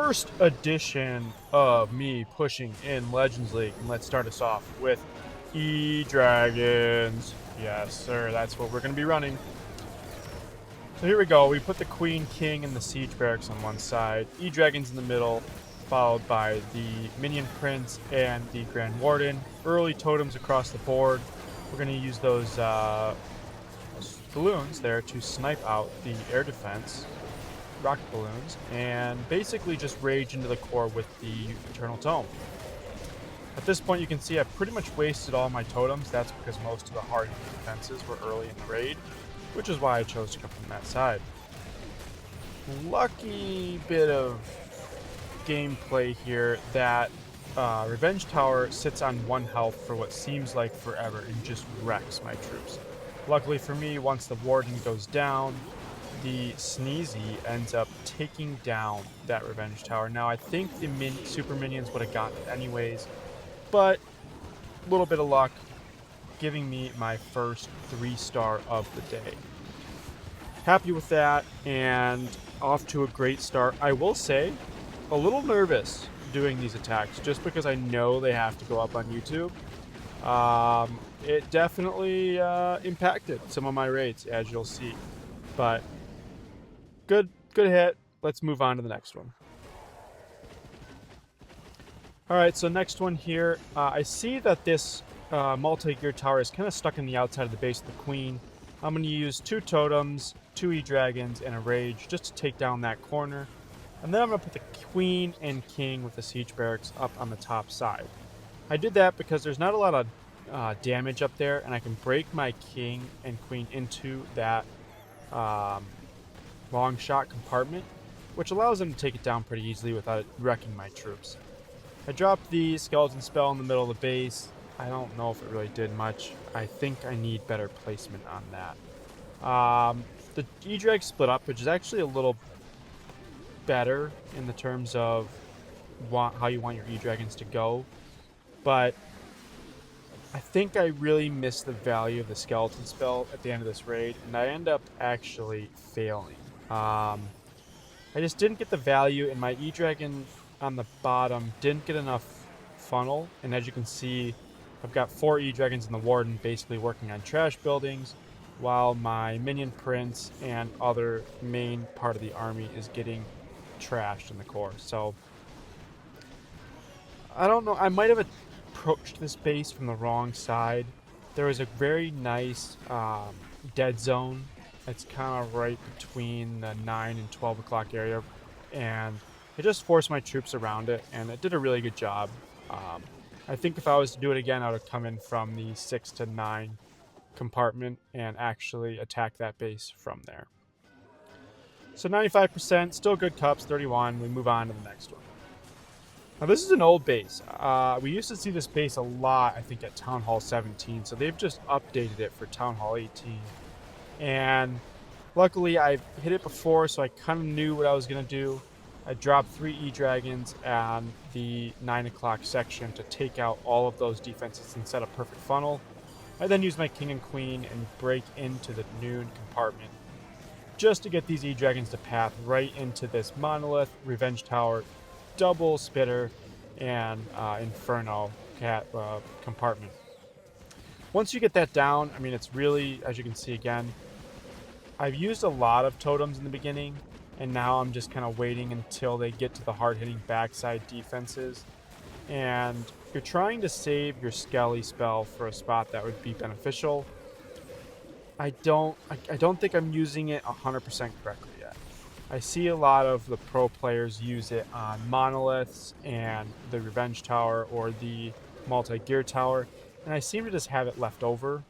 first edition of me pushing in Legends League. And let's start us off with E-Dragons. Yes, sir, that's what we're going to be running. So here we go. We put the Queen, King, and the Siege Barracks on one side. E-Dragons in the middle, followed by the Minion Prince and the Grand Warden. Early totems across the board. We're going to use those balloons there to snipe out the air defense. Rocket balloons, and basically just rage into the core with the Eternal Tome. At this point, you can see I've pretty much wasted all my totems. That's because most of the hard defenses were early in the raid, which is why I chose to come from that side. Lucky bit of gameplay here that Revenge Tower sits on 1 health for what seems like forever and just wrecks my troops. Luckily for me, once the Warden goes down, the Sneezy ends up taking down that Revenge Tower. Now, I think the super minions would have gotten it anyways, but a little bit of luck, giving me my first 3-star of the day. Happy with that, and off to a great start. I will say, a little nervous doing these attacks, just because I know they have to go up on YouTube. It definitely impacted some of my raids, as you'll see, but Good hit. Let's move on to the next one. Alright, so next one here. I see that this multi-gear tower is kind of stuck in the outside of the base of the Queen. I'm going to use 2 totems, 2 E-Dragons, and a Rage just to take down that corner. And then I'm going to put the Queen and King with the Siege Barracks up on the top side. I did that because there's not a lot of damage up there, and I can break my King and Queen into that long shot compartment, which allows them to take it down pretty easily without it wrecking my troops. I dropped the skeleton spell in the middle of the base. I don't know if it really did much. I think I need better placement on that. The E-Drag split up, which is actually a little better in the terms of how you want your E-Dragons to go, but I think I really missed the value of the skeleton spell at the end of this raid, and I end up actually failing. I just didn't get the value, and my E-Dragon on the bottom didn't get enough funnel. And as you can see, I've got 4 E-Dragons in the Warden basically working on trash buildings, while my Minion Prince and other main part of the army is getting trashed in the core. So, I don't know. I might have approached this base from the wrong side. There was a very nice dead zone. It's kind of right between the 9 and 12 o'clock area, and it just forced my troops around it, and it did a really good job. I think if I was to do it again, I would have come in from the 6 to 9 compartment and actually attack that base from there. So 95%, still good cups, 31. We move on to the next one. Now this is an old base. We used to see this base a lot, I think, at Town Hall 17, so they've just updated it for Town Hall 18. And luckily I've hit it before, so I kind of knew what I was going to do. I dropped 3 E-Dragons and the 9 o'clock section to take out all of those defenses and set a perfect funnel. I then used my King and Queen and break into the noon compartment just to get these E-Dragons to path right into this Monolith, Revenge Tower, Double Spitter, and Inferno compartment. Once you get that down, I mean, it's really, as you can see again, I've used a lot of totems in the beginning, and now I'm just kind of waiting until they get to the hard-hitting backside defenses. And you're trying to save your Skelly spell for a spot that would be beneficial. I don't think I'm using it 100% correctly yet. I see a lot of the pro players use it on monoliths and the Revenge Tower or the multi-gear tower, and I seem to just have it left over.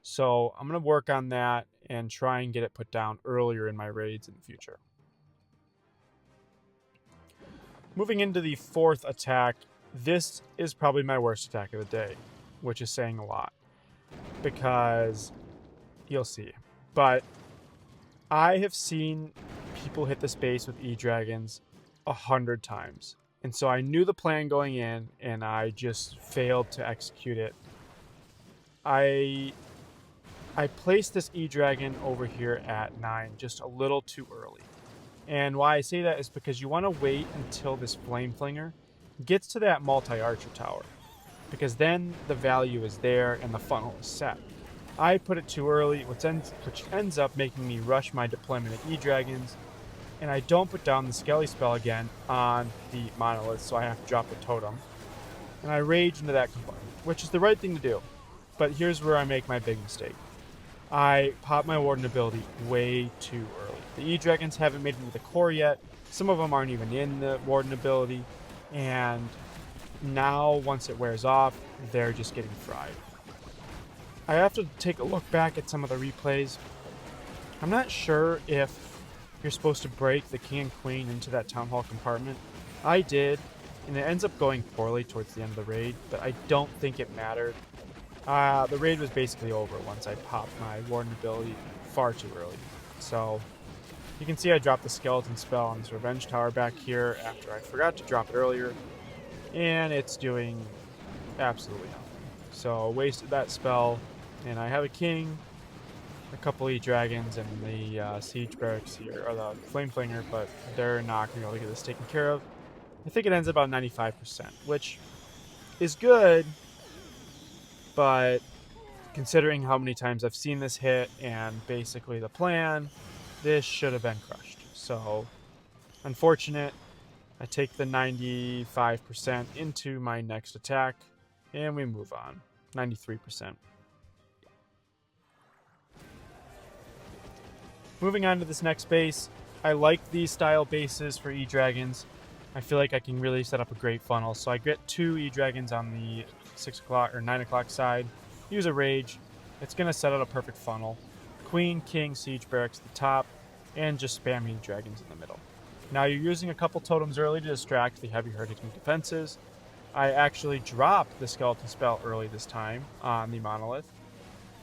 So I'm going to work on that and try and get it put down earlier in my raids in the future. Moving into the 4th attack, this is probably my worst attack of the day, which is saying a lot, because you'll see. But I have seen people hit this base with E-Dragons 100 times. And so I knew the plan going in, and I just failed to execute it. I placed this E-Dragon over here at 9 just a little too early. And why I say that is because you want to wait until this Flame Flinger gets to that multi-archer tower, because then the value is there and the funnel is set. I put it too early, which ends up making me rush my deployment of E-Dragons, and I don't put down the Skelly spell again on the Monolith, so I have to drop the Totem. And I rage into that compartment, which is the right thing to do. But here's where I make my big mistake. I pop my Warden ability way too early. The E-Dragons haven't made it into the core yet. Some of them aren't even in the Warden ability. And now, once it wears off, they're just getting fried. I have to take a look back at some of the replays. I'm not sure if you're supposed to break the King and Queen into that Town Hall compartment. I did, and it ends up going poorly towards the end of the raid, but I don't think it mattered. The raid was basically over once I popped my Warden ability far too early. So, you can see I dropped the Skeleton spell on this Revenge Tower back here after I forgot to drop it earlier, and it's doing absolutely nothing. So, wasted that spell, and I have a King, a couple E-Dragons, and the Siege Barracks here, or the Flame Flinger, but they're not going to be able to get this taken care of. I think it ends about 95%, which is good, but considering how many times I've seen this hit and basically the plan, this should have been crushed. So, unfortunate. I take the 95% into my next attack, and we move on. 93%. Moving on to this next base, I like these style bases for E-Dragons. I feel like I can really set up a great funnel. So I get 2 E-Dragons on the 6 o'clock or 9 o'clock side, use a Rage. It's going to set out a perfect funnel. Queen, King, Siege Barracks at the top, and just spam E-Dragons in the middle. Now you're using a couple totems early to distract the heavy hurricane defenses. I actually dropped the Skeleton spell early this time on the Monolith,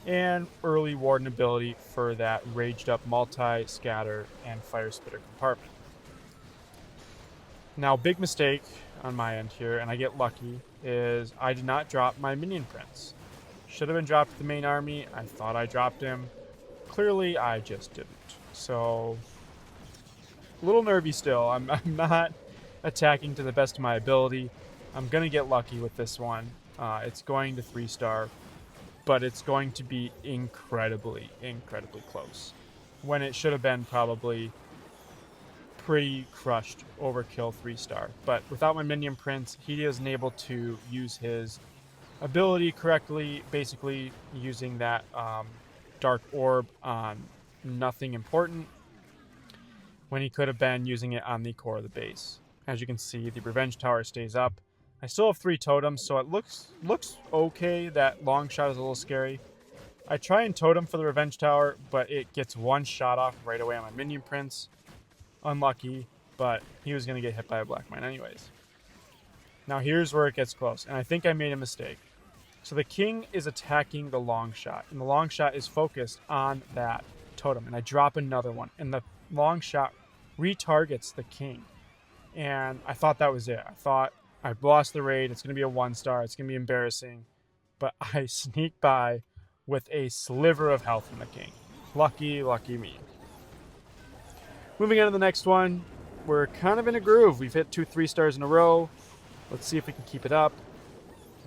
and early Warden ability for that raged up multi, scatter, and fire spitter compartment. Now, big mistake on my end here, and I get lucky, is I did not drop my Minion Prince. Should have been dropped to the main army. I thought I dropped him. Clearly, I just didn't. So, a little nervy still. I'm not attacking to the best of my ability. I'm going to get lucky with this one. It's going to 3-star. But it's going to be incredibly, incredibly close. When it should have been probably pretty crushed, overkill 3-star. But without my Minion Prince, he isn't able to use his ability correctly, basically using that Dark Orb on nothing important, when he could have been using it on the core of the base. As you can see, the Revenge Tower stays up. I still have 3 totems, so it looks okay. That long shot is a little scary. I try and totem for the Revenge Tower, but it gets 1 shot off right away on my Minion Prince. Unlucky, but he was going to get hit by a Black Mine anyways. Now here's where it gets close, and I think I made a mistake. So the King is attacking the long shot, and the long shot is focused on that totem, and I drop another one, and the long shot retargets the King. And I thought that was it. I thought I've lost the raid. It's going to be a 1-star. It's going to be embarrassing. But I sneak by with a sliver of health from the King. Lucky, lucky me. Moving on to the next one. We're kind of in a groove. We've hit 2 3-stars in a row. Let's see if we can keep it up.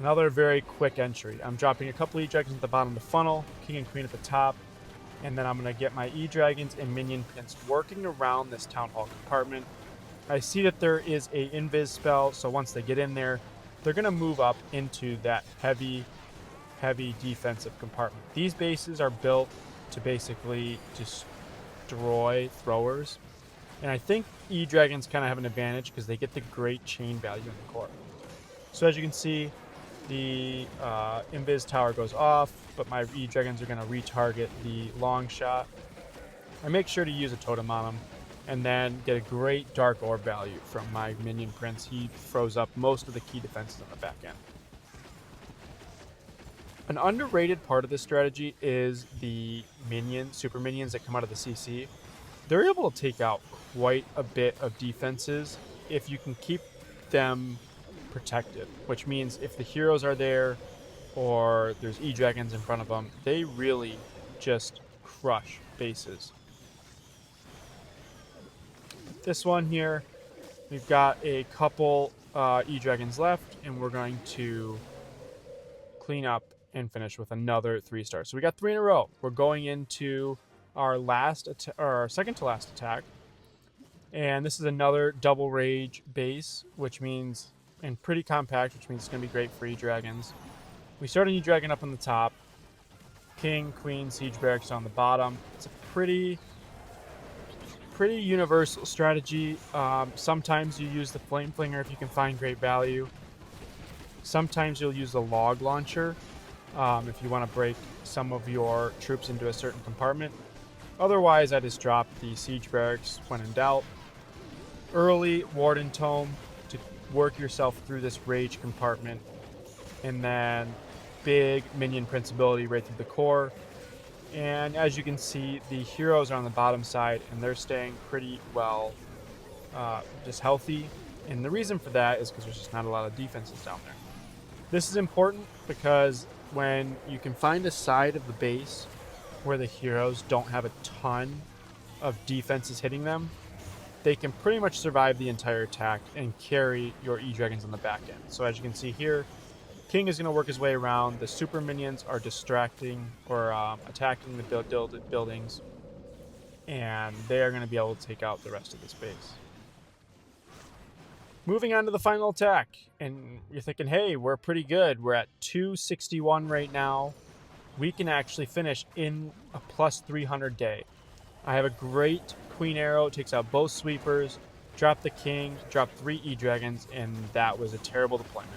Another very quick entry. I'm dropping a couple E-Dragons at the bottom of the funnel. King and Queen at the top. And then I'm going to get my E-Dragons and Minion Prince working around this Town Hall compartment. I see that there is a invis spell, so once they get in there, they're going to move up into that heavy defensive compartment. These bases are built to basically destroy throwers, and I think E-Dragons kind of have an advantage because they get the great chain value in the core. So as you can see, the invis tower goes off, but my E-Dragons are going to retarget the long shot. I make sure to use a totem on them, and then get a great Dark Orb value from my Minion Prince. He throws up most of the key defenses on the back end. An underrated part of this strategy is the super minions that come out of the CC. They're able to take out quite a bit of defenses if you can keep them protected, which means if the heroes are there or there's E-Dragons in front of them, they really just crush bases. this one here, we've got a couple E-Dragons left, and we're going to clean up and finish with another 3-star. So we got 3 in a row. We're going into our our second to last attack. And this is another double rage base, which means, and pretty compact, which means it's going to be great for E-Dragons. We start an E-Dragon up on the top. King, Queen, Siege Barracks on the bottom. It's a pretty universal strategy. Sometimes you use the Flame Flinger if you can find great value. Sometimes you'll use the Log Launcher if you want to break some of your troops into a certain compartment. Otherwise, I just drop the Siege Barracks when in doubt. Early Warden Tome to work yourself through this Rage compartment. And then big Minion Principality right through the core. And as you can see, the heroes are on the bottom side, and they're staying pretty well, just healthy. And the reason for that is because there's just not a lot of defenses down there. This is important because when you can find a side of the base where the heroes don't have a ton of defenses hitting them, they can pretty much survive the entire attack and carry your E-Dragons on the back end. So as you can see here, King is going to work his way around. The super minions are distracting or attacking the buildings, and they are going to be able to take out the rest of this base. Moving on to the final attack, and you're thinking, hey, we're pretty good. We're at 261 right now. We can actually finish in a plus 300 day. I have a great Queen Arrow, takes out both sweepers, drop the King, drop 3 E-Dragons, and that was a terrible deployment.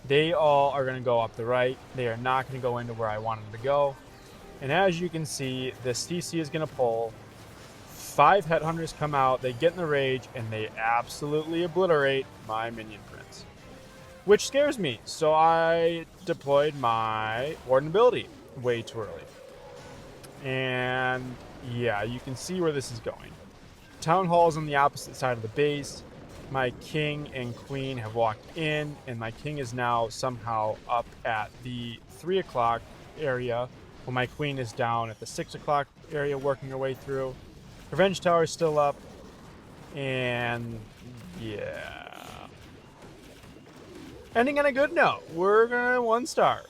They all are going to go up the right. They are not going to go into where I want them to go. And as you can see, this CC is going to pull. 5 Headhunters come out, they get in the rage, and they absolutely obliterate my Minion Prince. Which scares me, so I deployed my Warden ability way too early. And yeah, you can see where this is going. Town Hall is on the opposite side of the base. My King and Queen have walked in, and my King is now somehow up at the 3 o'clock area, while my Queen is down at the 6 o'clock area working her way through. Revenge Tower is still up, and yeah. Ending on a good note. We're gonna 1-star.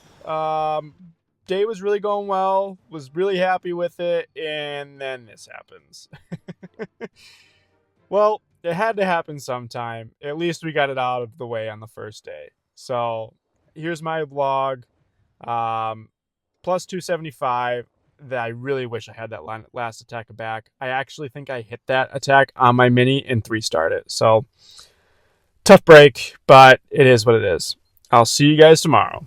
Day was really going well, was really happy with it, and then this happens. Well, it had to happen sometime. At least we got it out of the way on the first day. So here's my vlog. Plus 275. That I really wish I had that last attack back. I actually think I hit that attack on my mini and 3-starred it. So tough break, but it is what it is. I'll see you guys tomorrow.